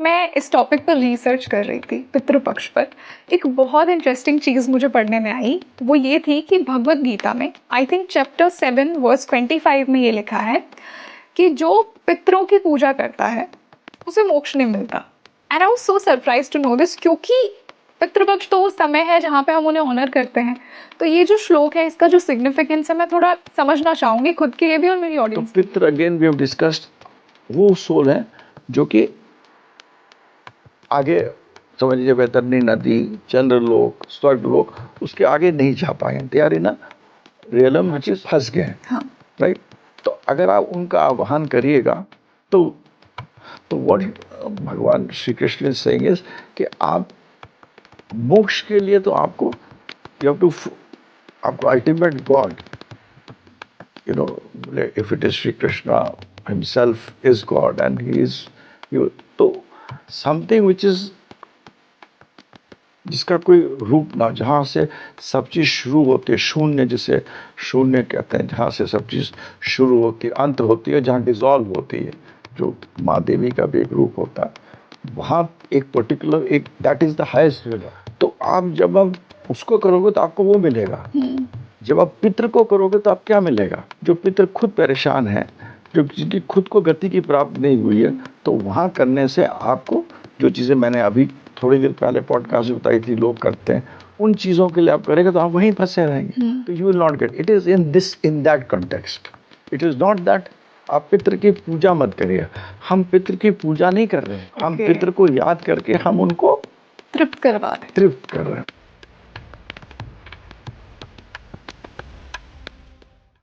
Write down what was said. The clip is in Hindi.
मैं इस टॉपिक पर रिसर्च कर रही थी, पितृपक्ष पर। एक बहुत इंटरेस्टिंग चीज़ मुझे पढ़ने में आई, वो ये थी कि भगवद गीता में आई थिंक चैप्टर 7 वर्स 25 में ये लिखा है कि जो पितरों की पूजा करता है उसे मोक्ष नहीं मिलता। And I was so surprise to know this, क्योंकि पितृपक्ष तो वो समय है जहाँ पे हम उन्हें ऑनर करते हैं। तो ये जो श्लोक है, इसका जो सिग्निफिकेंस है, मैं थोड़ा समझना चाहूँगी खुद के लिए भी और मेरी तो ऑडियंस। पितृ अगेन वी हैव डिस्कस्ड वो सोल है जो कि आगे समझ लीजिए वैतरणी नदी, चंद्रलोक, स्वर्गलोक, उसके आगे नहीं जा पाए, they are in a realm which is फंस गए, हाँ, राइट। तो अगर आप उनका आह्वान करिएगा तो व्हाट भगवान Shri Krishna is saying is कि आप मोक्ष के लिए तो आपको यू हैव टू, आपको ultimate God, you know, if it is Sri Krishna himself is God and he is you, तो something which is जिसका कोई रूप ना, जहाँ से सब चीज शुरू होती है, शून्य जिसे शून्य कहते हैं, जहाँ से सब चीज शुरू होती है, अंत होती है, जहाँ डिजॉल्व होती है, जो माँ देवी का भी एक रूप होता है, वहाँ एक पर्टिकुलर एक दैट इज द हाईएस्ट। तो आप जब आप उसको करोगे तो आपको वो मिलेगा। जब आप पितृ को करोगे तो आप क्या मिलेगा? जो पितृ खुद परेशान है, जो जिनकी खुद को गति की प्राप्त नहीं हुई है, तो वहाँ करने से आपको जो चीज़ें मैंने अभी थोड़ी देर पहले पॉडकास्ट में बताई थी लोग करते हैं, उन चीज़ों के लिए आप करेंगे तो आप वहीं फंसे रहेंगे। तो you will not get it is in that context. It is not that आप पितृ की पूजा मत करिए। हम पितृ की पूजा नहीं कर रहे हैं, हम पितृ को याद करके हम उनको तृप्त करवा रहे हैं। तृप्त कर रहे हैं।